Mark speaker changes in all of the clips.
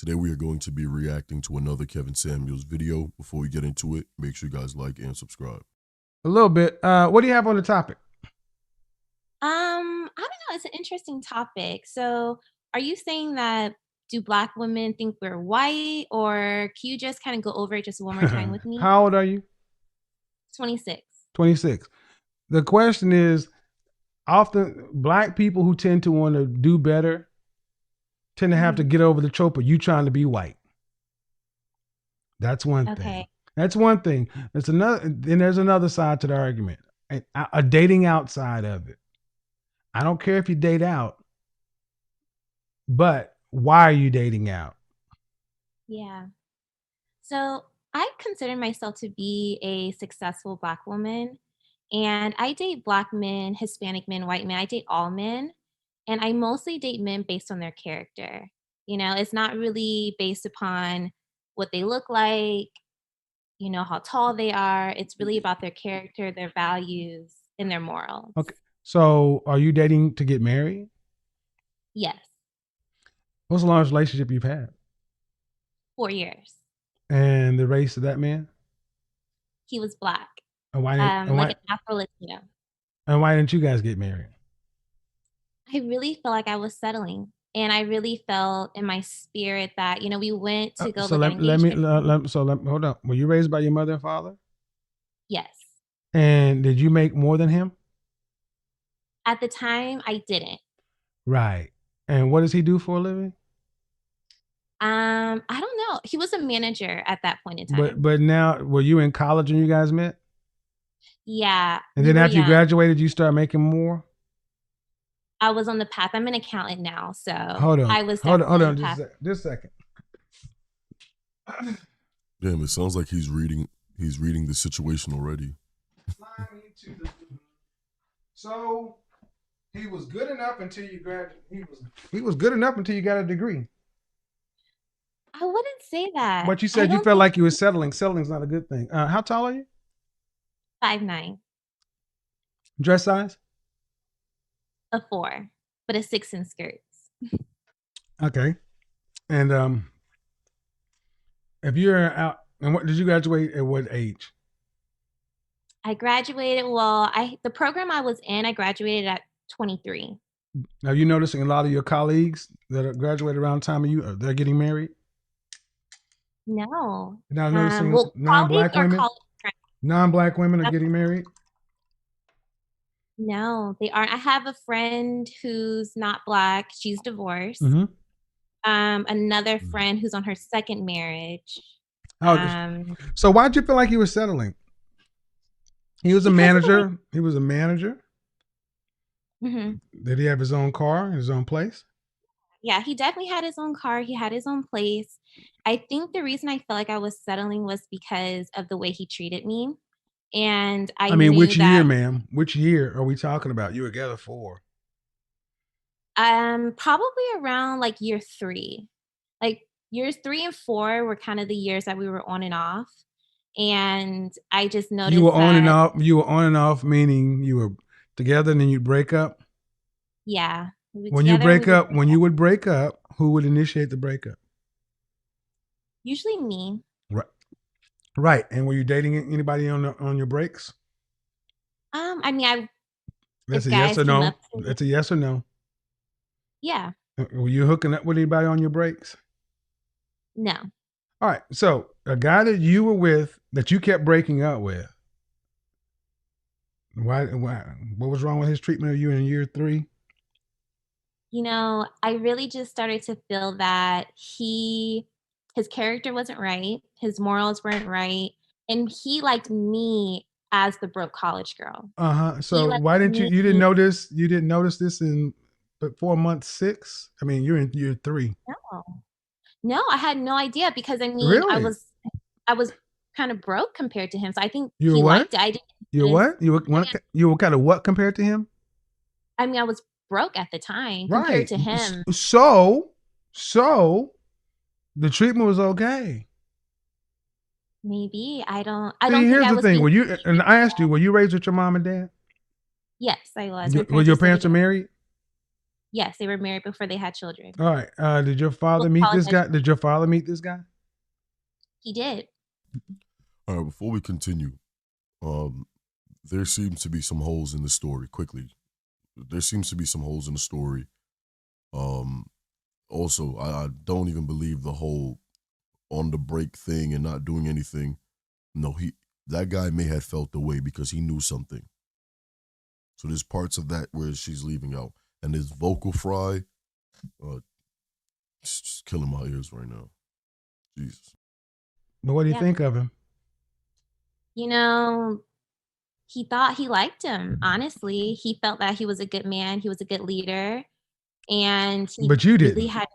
Speaker 1: Today we are going to be reacting to another Kevin Samuels video. Before we get into it, make sure you guys like and subscribe.
Speaker 2: A little bit. What do you have on the topic?
Speaker 3: I don't know. It's an interesting topic. So, are you saying that do Black women think we're white, or can you just kind of go over it just one more time with me?
Speaker 2: How old are you?
Speaker 3: 26.
Speaker 2: 26. The question is, often Black people who tend to want to do better tend to have to get over the trope of you trying to be white. That's one thing.
Speaker 3: Okay.
Speaker 2: That's one thing. There's another side to the argument. A dating outside of it. I don't care if you date out, but why are you dating out?
Speaker 3: Yeah. So, I consider myself to be a successful Black woman, and I date Black men, Hispanic men, white men. I date all men, and I mostly date men based on their character. It's not really based upon what they look like, how tall they are. It's really about their character, their values, and their morals.
Speaker 2: Okay. So are you dating to get married?
Speaker 3: Yes,
Speaker 2: What's the longest relationship you've had?
Speaker 3: 4 years.
Speaker 2: And the race of that man?
Speaker 3: He was Black,
Speaker 2: And why,
Speaker 3: like an Afro-Latino.
Speaker 2: and why didn't you guys get married?
Speaker 3: I really felt like I was settling, and I really felt in my spirit that, we went to go
Speaker 2: So
Speaker 3: look at engagement.
Speaker 2: hold on. Were you raised by your mother and father?
Speaker 3: Yes.
Speaker 2: And did you make more than him?
Speaker 3: At the time, I didn't.
Speaker 2: Right. And what does he do for a living?
Speaker 3: I don't know. He was a manager at that point in time.
Speaker 2: But now, were you in college when you guys met?
Speaker 3: Yeah.
Speaker 2: And then after you graduated, you started making more?
Speaker 3: I was on the path. I'm an accountant now, so
Speaker 2: hold on.
Speaker 3: I was
Speaker 2: hold on, just a second.
Speaker 1: Damn, it sounds like he's reading the situation already.
Speaker 2: So he was good enough until you graduated. He was good enough until you got a degree.
Speaker 3: I wouldn't say that.
Speaker 2: But you said you felt like you were settling. Settling's not a good thing. How tall are you?
Speaker 3: 5'9".
Speaker 2: Dress size?
Speaker 3: A 4, but a 6 in skirts.
Speaker 2: Okay. And if you're out, and what did you graduate at what age?
Speaker 3: I graduated, the program I was in, I graduated at 23.
Speaker 2: Are you noticing a lot of your colleagues that are graduated around the time of you, they're getting married?
Speaker 3: No.
Speaker 2: You're not noticing non-Black women? Non-Black women are getting married?
Speaker 3: No, they aren't. I have a friend who's not Black. She's divorced.
Speaker 2: Mm-hmm.
Speaker 3: Another friend who's on her second marriage.
Speaker 2: So why'd you feel like you were settling? He was a manager. He was a manager.
Speaker 3: Mm-hmm.
Speaker 2: Did he have his own car, his own place?
Speaker 3: Yeah, he definitely had his own car. He had his own place. I think the reason I felt like I was settling was because of the way he treated me. And I mean,
Speaker 2: which year, ma'am? Which year are we talking about? You were together for?
Speaker 3: Probably around like year 3. Like years 3 and 4 were kind of the years that we were on and off. And I just noticed
Speaker 2: you were on and off. You were on and off, meaning you were together and then you'd break up.
Speaker 3: Yeah.
Speaker 2: When you would break up, who would initiate the breakup?
Speaker 3: Usually me.
Speaker 2: Right. Right. And were you dating anybody on your breaks?
Speaker 3: I mean,
Speaker 2: That's a yes or no. That's a yes or no.
Speaker 3: Yeah.
Speaker 2: Were you hooking up with anybody on your breaks?
Speaker 3: No.
Speaker 2: All right. So a guy that you were with that you kept breaking up with. Why? What was wrong with his treatment of you in year 3?
Speaker 3: I really just started to feel that his character wasn't right. His morals weren't right. And he liked me as the broke college girl.
Speaker 2: So why didn't you didn't notice this in 4 months 6? I mean, you're in year 3.
Speaker 3: No, I had no idea because I mean,
Speaker 2: really?
Speaker 3: I was kind of broke compared to him. So I think
Speaker 2: he liked it. I didn't. You what? You were kind of what compared to him?
Speaker 3: I mean, I was broke at the time compared to him.
Speaker 2: So the treatment was okay.
Speaker 3: Maybe I don't.
Speaker 2: Here's the thing. And I asked you, were you raised with your mom and dad?
Speaker 3: Yes, I was.
Speaker 2: Were your parents married?
Speaker 3: Yes, they were married before they had children.
Speaker 2: All right. Did your father
Speaker 3: Both
Speaker 2: meet
Speaker 3: college
Speaker 2: this guy? Did your father meet this guy?
Speaker 3: He did.
Speaker 1: All right, before we continue, there seems to be some holes in the story. Quickly, there seems to be some holes in the story. Also, I don't even believe the whole on the break thing and not doing anything. No, that guy may have felt the way because he knew something. So there's parts of that where she's leaving out, and his vocal fry, it's just killing my ears right now. Jesus.
Speaker 2: But what do you
Speaker 3: Yeah.
Speaker 2: think of him?
Speaker 3: You know, he thought he liked him, honestly. He felt that he was a good man, he was a good leader, and he
Speaker 2: But you
Speaker 3: really
Speaker 2: didn't.
Speaker 3: had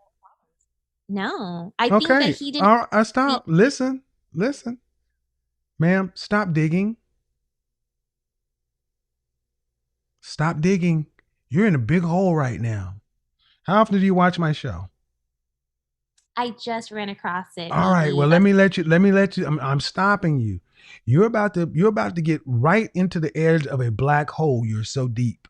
Speaker 3: no. I think that
Speaker 2: Okay.
Speaker 3: he didn't
Speaker 2: I stop. Listen. Ma'am, stop digging. Stop digging. You're in a big hole right now. How often do you watch my show?
Speaker 3: I just ran across it
Speaker 2: All right.
Speaker 3: maybe
Speaker 2: Well, let me let you. I'm stopping you. You're about to get right into the edge of a black hole. You're so deep.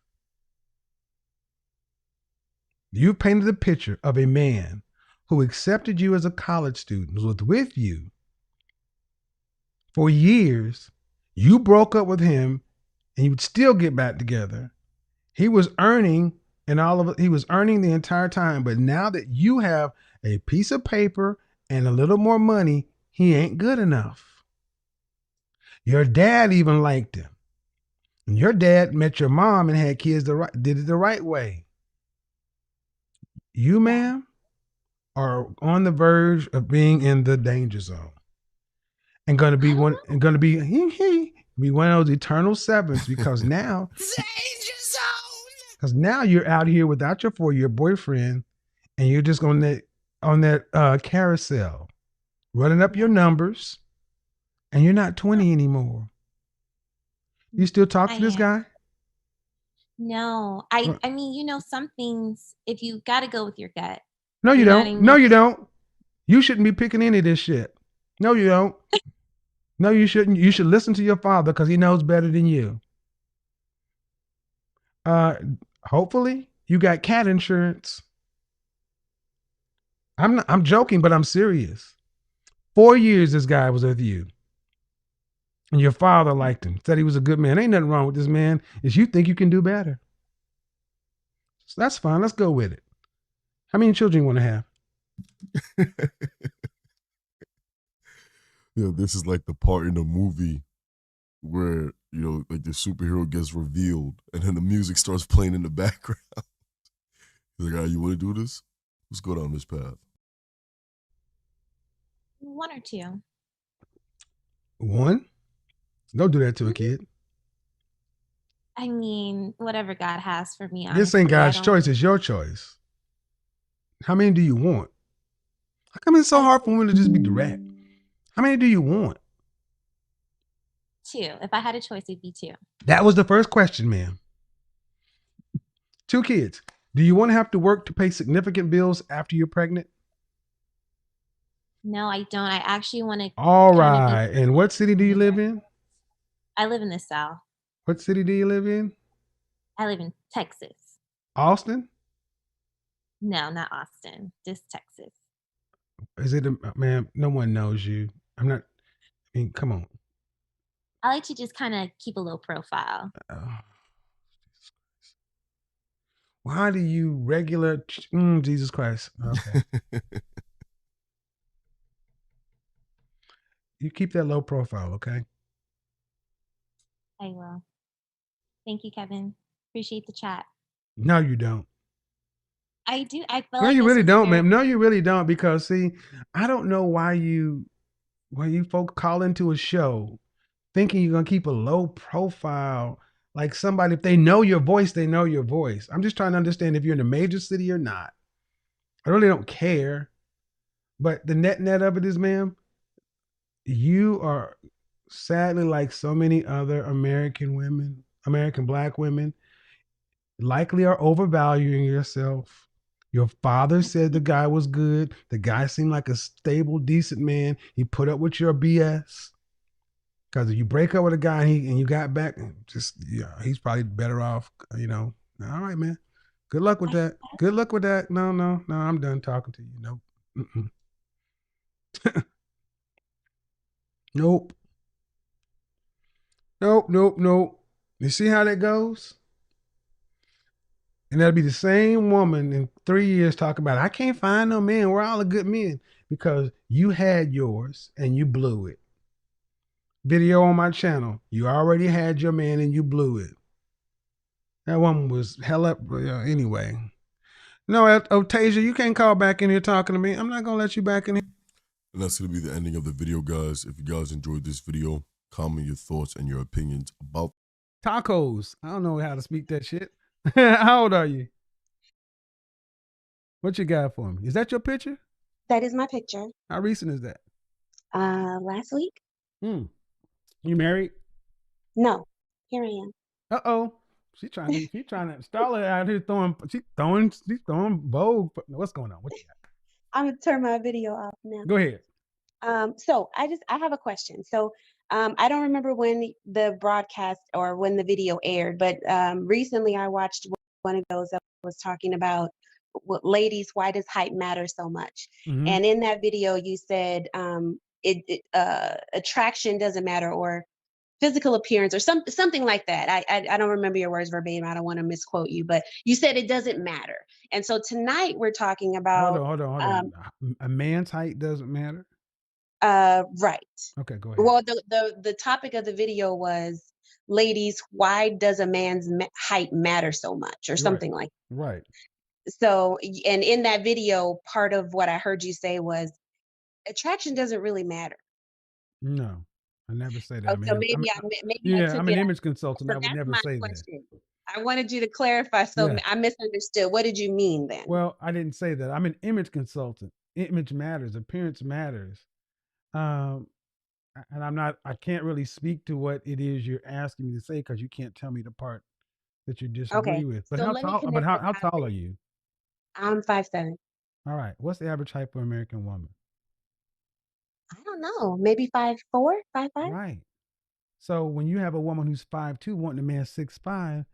Speaker 2: You painted a picture of a man who accepted you as a college student, was with you for years. You broke up with him and you would still get back together. He was earning he was earning the entire time. But now that you have a piece of paper and a little more money, he ain't good enough. Your dad even liked him. And your dad met your mom and had kids did it the right way. You, ma'am, are on the verge of being in the danger zone. And gonna be one and gonna be one of those eternal sevens because now
Speaker 4: Danger zone.
Speaker 2: because now you're out here without your 4-year boyfriend and you're just on that carousel running up your numbers and you're not 20 anymore. You still talk to this guy?
Speaker 3: No. I mean, some things, if you got to go with your gut.
Speaker 2: No, you
Speaker 3: You know what
Speaker 2: don't.
Speaker 3: I
Speaker 2: No,
Speaker 3: mean?
Speaker 2: you don't. You shouldn't be picking any of this shit. No, you don't. No, you shouldn't. You should listen to your father because he knows better than you. Hopefully you got cat insurance. I'm joking, but I'm serious. 4 years this guy was with you. And your father liked him, said he was a good man. Ain't nothing wrong with this man. Is you think you can do better. So that's fine. Let's go with it. How many children you want to have?
Speaker 1: Yeah, this is like the part in the movie where, like the superhero gets revealed and then the music starts playing in the background. He's like, you want to do this? Let's go down this path.
Speaker 3: 1 or 2.
Speaker 2: 1? Don't do that to a kid.
Speaker 3: I mean, whatever God has for me,
Speaker 2: This ain't
Speaker 3: honestly, I
Speaker 2: God's
Speaker 3: don't
Speaker 2: choice. It's your choice. How many do you want? How come it's so hard for women to just be direct? How many do you want?
Speaker 3: 2. If I had a choice, it'd be 2.
Speaker 2: That was the first question, ma'am. 2 kids. Do you want to have to work to pay significant bills after you're pregnant?
Speaker 3: No, I don't. I actually want to
Speaker 2: All
Speaker 3: kind of
Speaker 2: right. And what city do you live in?
Speaker 3: I live in the South.
Speaker 2: What city do you live in?
Speaker 3: I live in Texas.
Speaker 2: Austin?
Speaker 3: No, not Austin. Just Texas.
Speaker 2: Is it, ma'am? No one knows you. I mean, come on.
Speaker 3: I like to just kind of keep a low profile.
Speaker 2: Why do you Jesus Christ? Okay. You keep that low profile, okay?
Speaker 3: I will. Thank you, Kevin. Appreciate the chat.
Speaker 2: No, you don't.
Speaker 3: I do. I feel
Speaker 2: No,
Speaker 3: like
Speaker 2: you
Speaker 3: this
Speaker 2: really
Speaker 3: was
Speaker 2: don't,
Speaker 3: very-
Speaker 2: ma'am. No, you really don't. Because see, I don't know why you folks call into a show thinking you're gonna keep a low profile. Like somebody, if they know your voice, they know your voice. I'm just trying to understand if you're in a major city or not. I really don't care. But the net of it is, ma'am, you are sadly like so many other American women, American black women, likely are overvaluing yourself. Your father said the guy was good. The guy seemed like a stable, decent man. He put up with your BS. Because if you break up with a guy and you got back, he's probably better off, All right, man. Good luck with that. Good luck with that. No, no, no. I'm done talking to you. Nope. Nope. Nope. Nope. Nope. You see how that goes? And that'll be the same woman in 3 years talking about, I can't find no men. We're all the good men because you had yours and you blew it. Video on my channel. You already had your man and you blew it. That woman was hell up. Anyway. No, Tasia, you can't call back in here talking to me. I'm not going to let you back in here.
Speaker 1: And that's going to be the ending of the video, guys. If you guys enjoyed this video, comment your thoughts and your opinions about
Speaker 2: tacos. I don't know how to speak that shit. How old are you? What you got for me? Is that your picture?
Speaker 5: That is my picture.
Speaker 2: How recent is that?
Speaker 5: Last week?
Speaker 2: You married?
Speaker 5: No. Here I am.
Speaker 2: Uh-oh. She's trying to Starlet out here she's throwing Vogue. What's going on? What you got?
Speaker 5: I'm gonna turn my video off now.
Speaker 2: Go ahead.
Speaker 5: So I have a question. So I don't remember when the broadcast or when the video aired, but recently I watched one of those that was talking about ladies, why does height matter so much?
Speaker 2: Mhm.
Speaker 5: And in that video you said attraction doesn't matter, or physical appearance, or something like that. I don't remember your words verbatim. I don't want to misquote you, but you said it doesn't matter. And so tonight we're talking about
Speaker 2: Hold on. A man's height doesn't matter?
Speaker 5: Right.
Speaker 2: Okay, go ahead.
Speaker 5: Well, the topic of the video was, ladies, why does a man's height matter so much, or something like that.
Speaker 2: Right.
Speaker 5: So, and in that video, part of what I heard you say was attraction doesn't really matter.
Speaker 2: No, I never say that.
Speaker 5: Oh, so maybe I took
Speaker 2: I'm
Speaker 5: it
Speaker 2: an
Speaker 5: out.
Speaker 2: image consultant.
Speaker 5: So
Speaker 2: I would
Speaker 5: that's
Speaker 2: never
Speaker 5: my
Speaker 2: say that.
Speaker 5: question. I wanted you to clarify. So
Speaker 2: Yeah.
Speaker 5: I misunderstood. What did you mean then?
Speaker 2: Well, I didn't say that. I'm an image consultant. Image matters. Appearance matters. And I can't really speak to what it is you're asking me to say because you can't tell me the part that you disagree
Speaker 5: Okay.
Speaker 2: with. But
Speaker 5: So
Speaker 2: how
Speaker 5: let me
Speaker 2: tall?
Speaker 5: connect
Speaker 2: But
Speaker 5: the
Speaker 2: how tall are
Speaker 5: topic.
Speaker 2: you?
Speaker 5: I'm 5'7".
Speaker 2: All right. What's the average height for an American woman?
Speaker 5: I don't know. Maybe 5'4", 5'5".
Speaker 2: Right. So when you have a woman who's 5'2" wanting a man 6'5",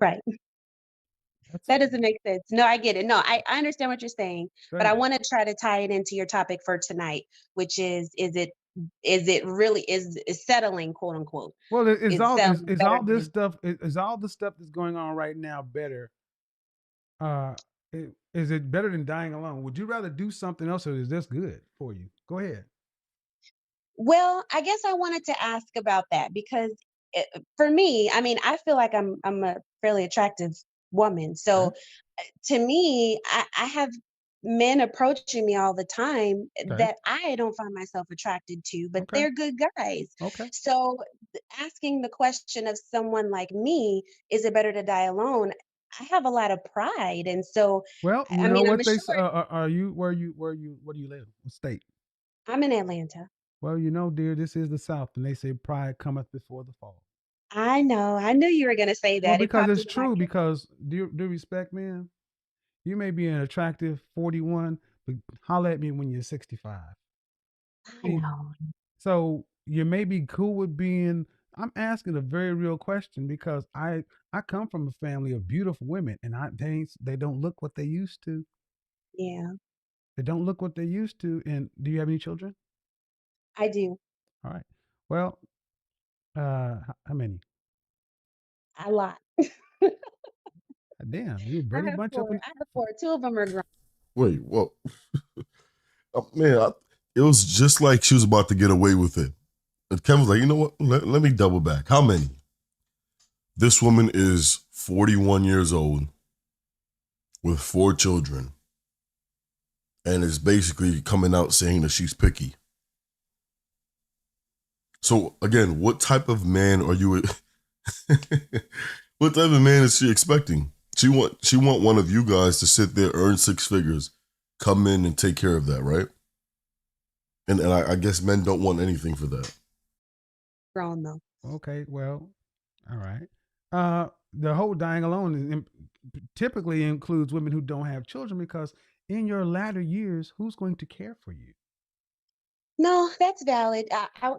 Speaker 5: Right. That doesn't make sense. No, I get it. No, I understand what you're saying, but I want to try to tie it into your topic for tonight, which is it really is settling, quote unquote?
Speaker 2: Well, is all
Speaker 5: better
Speaker 2: this stuff is all the stuff that's going on right now better? Is it better than dying alone? Would you rather do something else, or is this good for you? Go ahead.
Speaker 5: Well, I guess I wanted to ask about that because for me, I mean, I feel like I'm a fairly attractive woman. So to me, I have men approaching me all the time
Speaker 2: Okay.
Speaker 5: that I don't find myself attracted to, but
Speaker 2: Okay.
Speaker 5: they're good guys.
Speaker 2: Okay.
Speaker 5: So asking the question of someone like me, is it better to die alone? I have a lot of pride. And so,
Speaker 2: Well, you
Speaker 5: I
Speaker 2: know
Speaker 5: mean, I'm
Speaker 2: what they
Speaker 5: sure
Speaker 2: are you where do you live? What state?
Speaker 5: I'm in Atlanta.
Speaker 2: Well, you know, dear, this is the South, and they say pride cometh before the fall.
Speaker 5: I know. I knew you were going to say
Speaker 2: Well,
Speaker 5: that. It
Speaker 2: because
Speaker 5: popped
Speaker 2: it's
Speaker 5: into my
Speaker 2: true.
Speaker 5: head.
Speaker 2: Because due respect, man, you may be an attractive 41, but holler at me when you're 65.
Speaker 5: I know.
Speaker 2: So you may be cool with being. I'm asking a very real question because I come from a family of beautiful women, and they don't look what they used to.
Speaker 5: Yeah,
Speaker 2: They don't look what they used to. And do you have any children?
Speaker 5: I do.
Speaker 2: All right. Well, how many?
Speaker 5: A lot.
Speaker 2: Damn, you a
Speaker 5: I
Speaker 2: Brady
Speaker 5: have
Speaker 2: bunch up
Speaker 5: four.
Speaker 2: in.
Speaker 5: I have four. Two of them are grown.
Speaker 1: Wait, well, man, it was just like she was about to get away with it. And Kevin was like, you know what? Let me double back. How many? This woman is 41 years old with 4 children and is basically coming out saying that she's picky. So again, what type of man are you? What type of man is she expecting? She want one of you guys to sit there, earn 6 figures, come in and take care of that, right? And I guess men don't want anything for that.
Speaker 5: Grown though.
Speaker 2: Okay, well, all right. The whole dying alone typically includes women who don't have children because in your latter years, who's going to care for you?
Speaker 5: No, that's valid.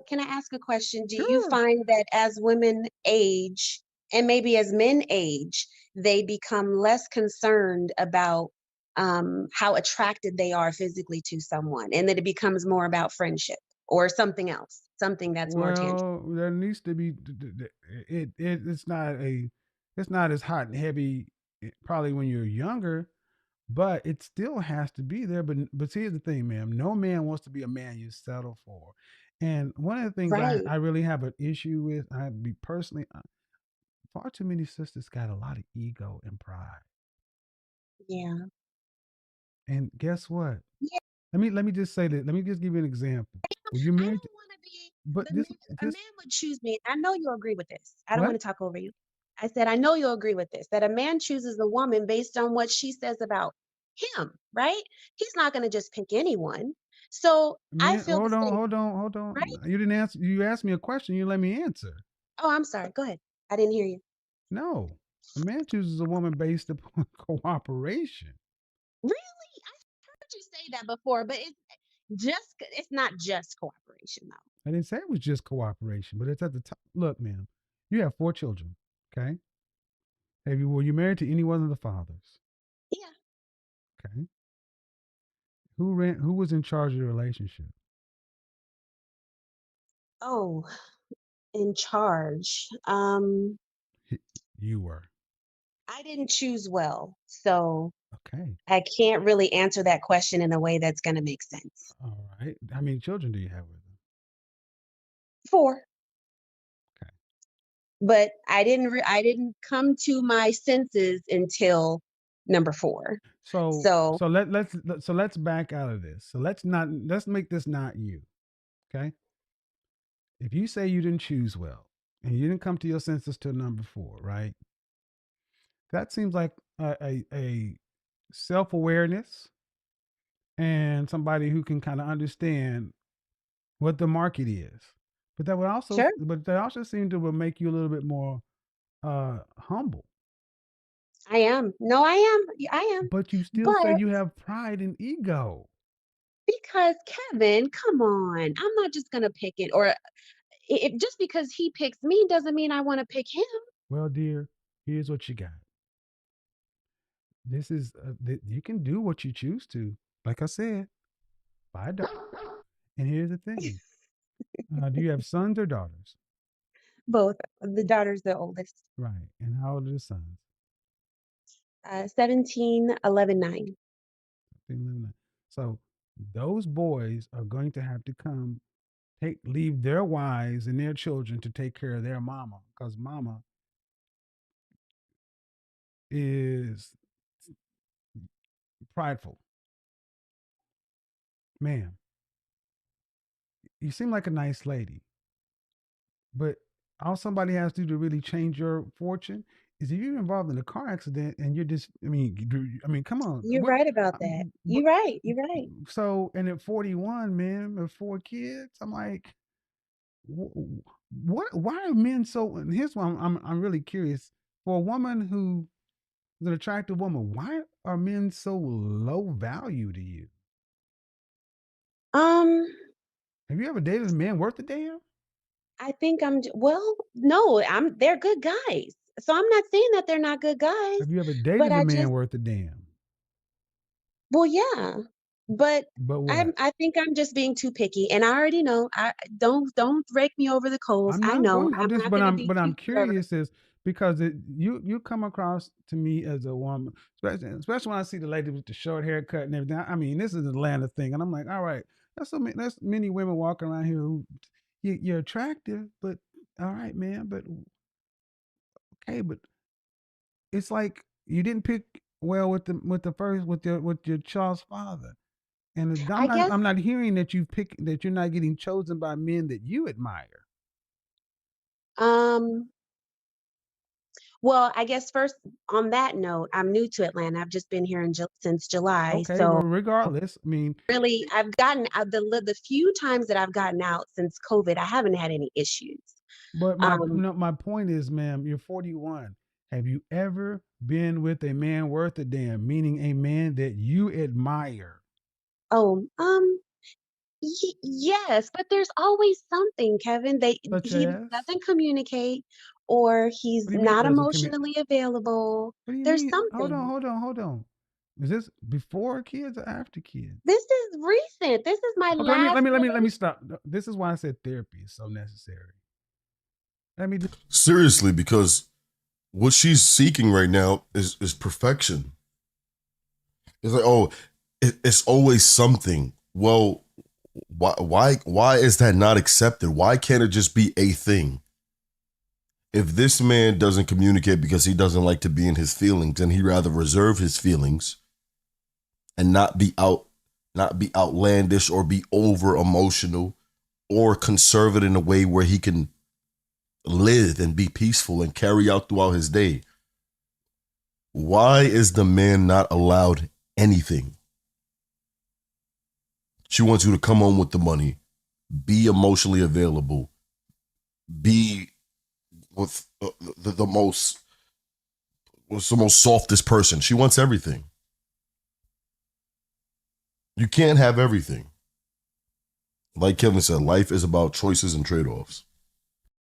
Speaker 5: Can I ask a question? Do you
Speaker 2: Sure.
Speaker 5: find that as women age, And maybe as men age, they become less concerned about how attracted they are physically to someone, and that it becomes more about friendship or something else, something that's more tangible.
Speaker 2: Well, there needs to be it's not a it's not as hot and heavy probably when you're younger, but it still has to be there. But here's the thing, ma'am. No man wants to be a man you settle for. And one of the things
Speaker 5: Right.
Speaker 2: I really have an issue with, I be personally, far too many sisters got a lot of ego and pride.
Speaker 5: Yeah.
Speaker 2: And guess what?
Speaker 5: Yeah.
Speaker 2: Let me just say that. Let me just give you an example. When you
Speaker 5: I
Speaker 2: married,
Speaker 5: don't want to be
Speaker 2: but
Speaker 5: the man. A
Speaker 2: this
Speaker 5: man would choose me. I know you'll agree with this. I don't
Speaker 2: what
Speaker 5: want to talk over you. I said I know you'll agree with this. That a man chooses a woman based on what she says about him. Right? He's not going to just pick anyone. So I
Speaker 2: man?
Speaker 5: feel the same.
Speaker 2: Hold on.
Speaker 5: Right?
Speaker 2: You didn't answer. You asked me a question. You let me answer.
Speaker 5: Oh, I'm sorry. Go ahead. I didn't hear you.
Speaker 2: No, a man chooses a woman based upon cooperation.
Speaker 5: Really? I've heard you say that before, but it's not just cooperation though.
Speaker 2: I didn't say it was just cooperation, but it's at the top. Look, ma'am, you have 4 children. Okay, were you married to any one of the fathers?
Speaker 5: Yeah.
Speaker 2: Okay, who was in charge of the relationship?
Speaker 5: Oh, in charge.
Speaker 2: You were.
Speaker 5: I didn't choose well, so
Speaker 2: Okay,
Speaker 5: I can't really answer that question in a way that's going to make sense.
Speaker 2: all right. How many children do you have with them?
Speaker 5: 4.
Speaker 2: Okay,
Speaker 5: But I didn't come to my senses until number 4.
Speaker 2: so
Speaker 5: So,
Speaker 2: let's back out of this. So let's make this not you. Okay, if you say you didn't choose well and you didn't come to your senses till number 4, right? That seems like a self awareness and somebody who can kind of understand what the market is.
Speaker 5: sure,
Speaker 2: But that also seemed to make you a little bit more humble.
Speaker 5: I am. No, I am. I am.
Speaker 2: But you still say
Speaker 5: But
Speaker 2: you have pride and ego.
Speaker 5: because Kevin, come on. I'm not just going to pick it or just because he picks me doesn't mean I want to pick him.
Speaker 2: Well, dear, here's what you got. This is you can do what you choose to. Like I said, buy a dog. And here's the thing: do you have sons or daughters?
Speaker 5: Both. The daughter's the oldest.
Speaker 2: Right. And how old are the sons?
Speaker 5: 17, 11, 9.
Speaker 2: They live in So those boys are going to have to come leave their wives and their children to take care of their mama because mama is prideful. Ma'am, you seem like a nice lady, but all somebody has to do to really change your fortune is if you're involved in a car accident and you're just, come on.
Speaker 5: You're right about that.
Speaker 2: But,
Speaker 5: You're right. You're right.
Speaker 2: so, and at 41, man, with 4 kids, I'm like, what? Why are men so? And here's why I'm really curious. For a woman who is an attractive woman, why are men so low value to you?
Speaker 5: Um,
Speaker 2: Have you ever dated a man worth a damn?
Speaker 5: I think well, no, they're good guys. So I'm not saying that they're not good guys,
Speaker 2: Have you ever
Speaker 5: but
Speaker 2: dated a
Speaker 5: I
Speaker 2: man
Speaker 5: just
Speaker 2: worth a damn?
Speaker 5: well, yeah. But
Speaker 2: But what?
Speaker 5: I think I'm just being too picky, and I already know. I don't rake me over the coals.
Speaker 2: I'm
Speaker 5: I
Speaker 2: not
Speaker 5: know
Speaker 2: going.
Speaker 5: I'm not going to be
Speaker 2: But
Speaker 5: too
Speaker 2: I'm
Speaker 5: clever.
Speaker 2: curious is because you come across to me as a woman, especially when I see the lady with the short haircut and everything. I mean, this is an Atlanta thing, and I'm like, all right, that's many women walking around here who you're attractive, but all right, man, but okay, but it's like you didn't pick well with the first with your child's father. And
Speaker 5: I guess
Speaker 2: I'm not hearing that that you're not getting chosen by men that you admire.
Speaker 5: um well, I guess first on that note, I'm new to Atlanta. I've just been here since July.
Speaker 2: Okay,
Speaker 5: So
Speaker 2: well, regardless, I mean,
Speaker 5: really I've gotten out the few times that I've gotten out since COVID, I haven't had any issues.
Speaker 2: but
Speaker 5: Um
Speaker 2: my point is, ma'am, you're 41. Have you ever been with a man worth a damn, meaning a man that you admire?
Speaker 5: oh, yes, but there's always something, Kevin.
Speaker 2: Such
Speaker 5: He
Speaker 2: as?
Speaker 5: doesn't communicate, or he's
Speaker 2: What do you mean
Speaker 5: not
Speaker 2: doesn't communicate?
Speaker 5: emotionally available.
Speaker 2: What do you
Speaker 5: There's
Speaker 2: mean?
Speaker 5: something.
Speaker 2: Hold on. Is this before kids or after kids?
Speaker 5: This is recent. This is my
Speaker 2: Okay,
Speaker 5: last
Speaker 2: let me
Speaker 5: relationship.
Speaker 2: stop. This is why I said therapy is so necessary. Let me.
Speaker 1: Seriously, because what she's seeking right now is perfection. It's like, oh, it's always something. Well, why is that not accepted? Why can't it just be a thing? If this man doesn't communicate because he doesn't like to be in his feelings, and he rather reserve his feelings and not be outlandish or be over emotional or conserve it in a way where he can live and be peaceful and carry out throughout his day. Why is the man not allowed anything? She wants you to come home with the money, be emotionally available, be with the most, what's the most softest person. She wants everything. You can't have everything. Like Kevin said, life is about choices and trade-offs.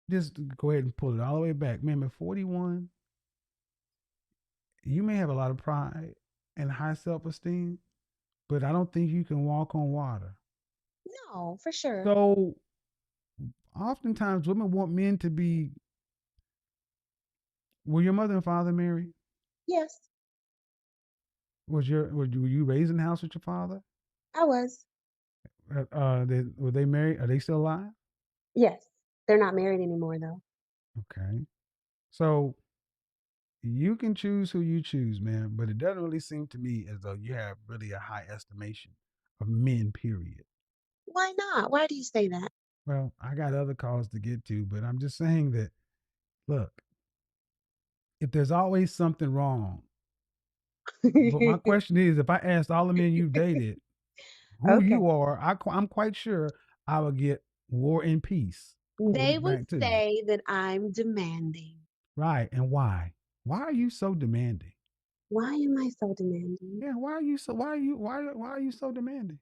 Speaker 2: Just go ahead and pull it all the way back. Man, at 41, you may have a lot of pride and high self-esteem, but I don't think you can walk on water.
Speaker 5: No, for sure.
Speaker 2: So oftentimes women want men to be. Were your mother and father married?
Speaker 5: Yes,
Speaker 2: Were you raised in the house with your father?
Speaker 5: I was.
Speaker 2: Were they married? Are they still alive?
Speaker 5: Yes. They're not married anymore though.
Speaker 2: Okay. So you can choose who you choose, man, but it doesn't really seem to me as though you have really a high estimation of men, period.
Speaker 5: Why not? Why do you say that?
Speaker 2: Well, I got other calls to get to, but I'm just saying that, look, if there's always something wrong, but my question is, if I asked all the men you've dated who
Speaker 5: Okay.
Speaker 2: you are, I'm quite sure I would get War and Peace
Speaker 5: They
Speaker 2: quoted
Speaker 5: would
Speaker 2: back to you.
Speaker 5: say that I'm demanding.
Speaker 2: Right. And why? Why are you so demanding?
Speaker 5: Why am I so demanding?
Speaker 2: Yeah, why are you so demanding?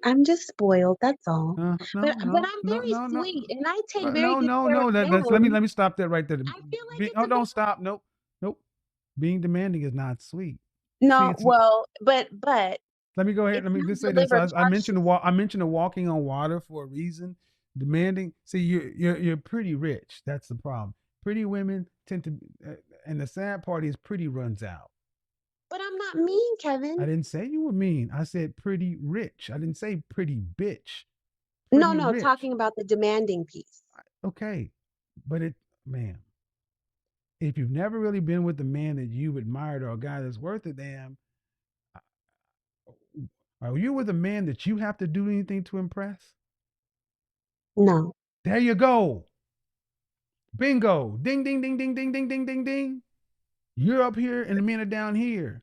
Speaker 5: I'm just spoiled, that's all.
Speaker 2: No,
Speaker 5: But
Speaker 2: no,
Speaker 5: I'm
Speaker 2: no,
Speaker 5: very
Speaker 2: no, no,
Speaker 5: sweet and I take very
Speaker 2: no,
Speaker 5: good
Speaker 2: no,
Speaker 5: care of
Speaker 2: no. That's
Speaker 5: them.
Speaker 2: let me stop that right there.
Speaker 5: I feel like it's
Speaker 2: Oh, don't
Speaker 5: about
Speaker 2: stop. Nope, nope. Being demanding is not sweet. See,
Speaker 5: no,
Speaker 2: it's
Speaker 5: well, but
Speaker 2: let me go ahead.
Speaker 5: it's
Speaker 2: Let me
Speaker 5: not
Speaker 2: just say this.
Speaker 5: delivered
Speaker 2: I mentioned
Speaker 5: harshly.
Speaker 2: I mentioned the walking on water for a reason. Demanding. See, you're pretty rich. That's the problem. Pretty women tend to, and the sad part is pretty runs out.
Speaker 5: But I'm not mean,
Speaker 2: I
Speaker 5: Kevin.
Speaker 2: didn't say you were mean. I said pretty rich. I didn't say pretty bitch.
Speaker 5: No,
Speaker 2: Pretty
Speaker 5: no,
Speaker 2: rich.
Speaker 5: talking about the demanding piece.
Speaker 2: Okay, but man, if you've never really been with a man that you admired or a guy that's worth a damn, are you with a man that you have to do anything to impress?
Speaker 5: No.
Speaker 2: There you go. Bingo. Ding, ding, ding, ding, ding, ding, ding, ding, ding. You're up here and the men are down here.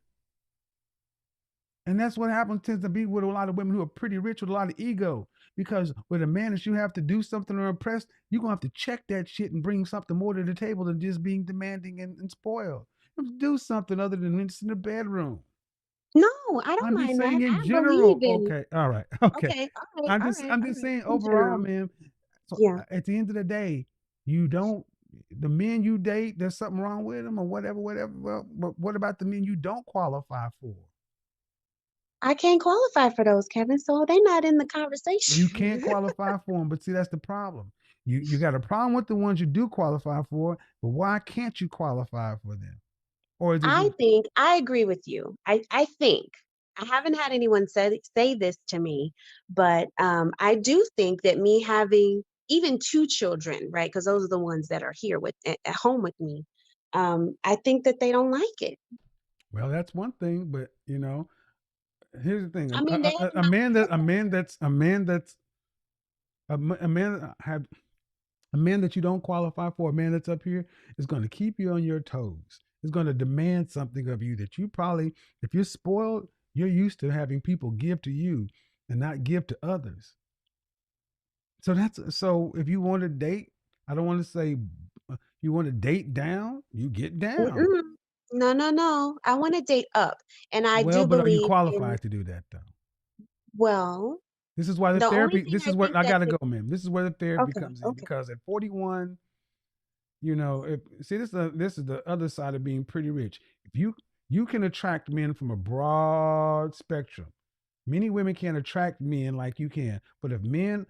Speaker 2: And that's what happens tends to be with a lot of women who are pretty rich with a lot of ego. Because with a man that you have to do something to impress, you're gonna have to check that shit and bring something more to the table than just being demanding and spoiled. You have to do something other than just in the bedroom.
Speaker 5: No, I don't
Speaker 2: I'm just
Speaker 5: mind that.
Speaker 2: saying in
Speaker 5: I believe
Speaker 2: general.
Speaker 5: in
Speaker 2: Okay, all right, okay.
Speaker 5: okay, all right, all right,
Speaker 2: I'm
Speaker 5: all
Speaker 2: just
Speaker 5: right.
Speaker 2: saying
Speaker 5: In
Speaker 2: overall,
Speaker 5: general.
Speaker 2: man. So
Speaker 5: Yeah.
Speaker 2: at the end of the day, you don't the men you date. There's something wrong with them or whatever, whatever. Well, but what about the men you don't qualify for?
Speaker 5: I can't qualify for those, Kevin, so they're not in the
Speaker 2: You
Speaker 5: conversation.
Speaker 2: can't qualify for them, but see, that's the problem. You got a problem with the ones you do qualify for, but why can't you qualify for them? Or is it
Speaker 5: I
Speaker 2: just
Speaker 5: think I agree with you. I think I haven't had anyone say this to me, but I do think that me having even two children, right? Because those are the ones that are here at home with me. I think that they don't like it.
Speaker 2: well, that's one thing, but here's the thing:
Speaker 5: I mean, they have
Speaker 2: a
Speaker 5: not
Speaker 2: man
Speaker 5: said
Speaker 2: that
Speaker 5: that.
Speaker 2: a man that have a man that you don't qualify for, a man that's up here, is going to keep you on your toes. Is going to demand something of you that you probably, if you're spoiled, you're used to having people give to you and not give to others. So if you want to date, I don't want to say you want to date down, you get down.
Speaker 5: Mm-mm. No, no, no. I want to date up, and I
Speaker 2: Well,
Speaker 5: do
Speaker 2: but are you
Speaker 5: believe in
Speaker 2: qualified to do that though?
Speaker 5: well.
Speaker 2: This is why the
Speaker 5: The only
Speaker 2: therapy.
Speaker 5: thing
Speaker 2: This
Speaker 5: I
Speaker 2: is what
Speaker 5: think
Speaker 2: I
Speaker 5: that
Speaker 2: gotta
Speaker 5: could
Speaker 2: go, man. This is where the therapy
Speaker 5: okay,
Speaker 2: comes in
Speaker 5: okay.
Speaker 2: because at 41, you know, this is the other side of being pretty rich. If you can attract men from a broad spectrum. Many women can't attract men like you can, but if men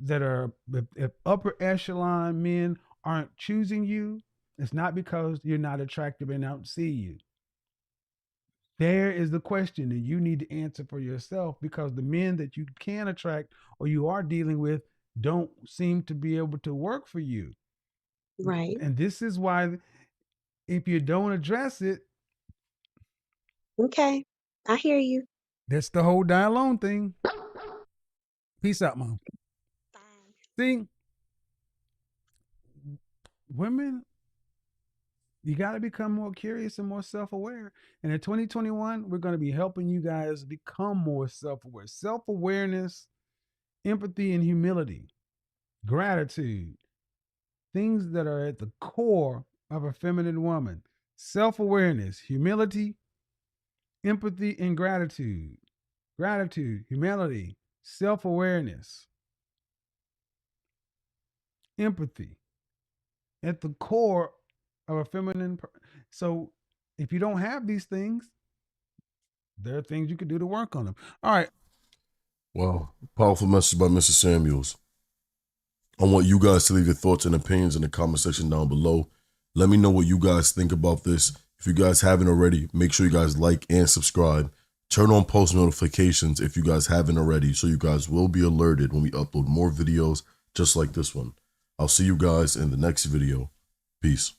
Speaker 2: that are if upper echelon men aren't choosing you, it's not because you're not attractive and don't see you. There is the question that you need to answer for yourself because the men that you can attract or you are dealing with don't seem to be able to work for you.
Speaker 5: Right.
Speaker 2: And this is why if you don't address it,
Speaker 5: Okay. I hear you.
Speaker 2: that's the whole die alone thing. Peace out, mom.
Speaker 5: Bye.
Speaker 2: See, women, you got to become more curious and more self-aware. And in 2021, we're going to be helping you guys become more self-aware. Self-awareness, empathy, and humility, gratitude, things that are at the core of a feminine woman. Self-awareness, humility, empathy, and gratitude. Gratitude, humility, self-awareness, empathy, at the core of a feminine. So if you don't have these things, there are things you could do to work on them. All right.
Speaker 1: Wow. Powerful message by Mr. Samuels. I want you guys to leave your thoughts and opinions in the comment section down below. Let me know what you guys think about this. If you guys haven't already, make sure you guys like and subscribe. Turn on post notifications if you guys haven't already, so you guys will be alerted when we upload more videos just like this one. I'll see you guys in the next video. Peace.